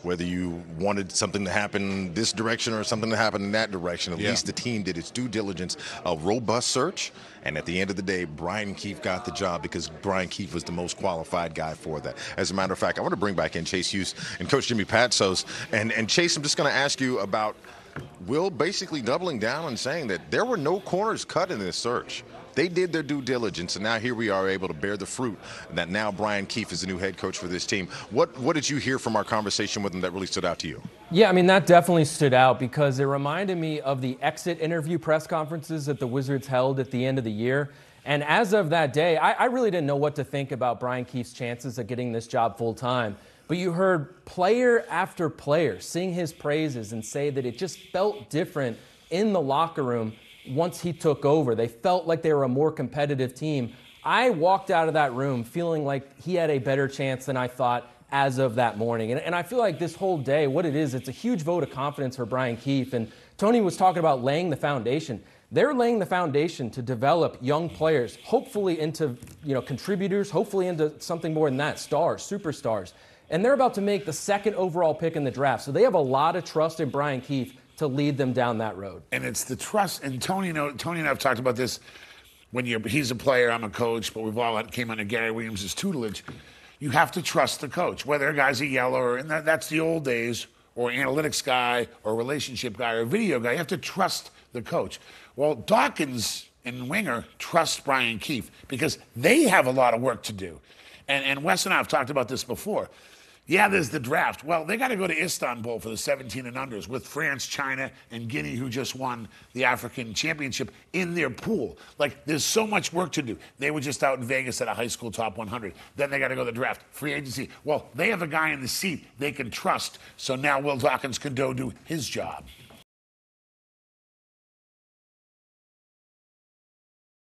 whether you wanted something to happen this direction or something to happen in that direction. At least the team did its due diligence, a robust search. And at the end of the day, Brian Keefe got the job because Brian Keefe was the most qualified guy for that. As a matter of fact, I want to bring back in Chase Hughes and Coach Jimmy Patsos. And Chase, I'm just going to ask you about Will basically doubling down and saying that there were no corners cut in this search. They did their due diligence, and now here we are able to bear the fruit that now Brian Keefe is the new head coach for this team. What did you hear from our conversation with him that really stood out to you? Yeah, I mean, that definitely stood out because it reminded me of the exit interview press conferences that the Wizards held at the end of the year. And as of that day, I really didn't know what to think about Brian Keefe's chances of getting this job full time. But you heard player after player sing his praises and say that it just felt different in the locker room once he took over. They felt like they were a more competitive team. I walked out of that room feeling like he had a better chance than I thought as of that morning. And I feel like this whole day, what it is, it's a huge vote of confidence for Brian Keefe. And Tony was talking about laying the foundation. They're laying the foundation to develop young players, hopefully into contributors, hopefully into something more than that, stars, superstars. And they're about to make the second overall pick in the draft. So they have a lot of trust in Brian Keefe to lead them down that road. And it's the trust. And Tony and I have talked about this when he's a player, I'm a coach, but we've all came under Gary Williams' tutelage. You have to trust the coach, whether a guy's a yeller, and that's the old days, or analytics guy, or relationship guy, or video guy. You have to trust the coach. Well, Dawkins and Winger trust Brian Keefe because they have a lot of work to do. And Wes and I have talked about this before. Yeah, there's the draft. Well, they got to go to Istanbul for the 17 and unders with France, China, and Guinea, who just won the African championship in their pool. Like, there's so much work to do. They were just out in Vegas at a high school top 100. Then they got to go to the draft, free agency. Well, they have a guy in the seat they can trust. So now Will Dawkins can go do his job.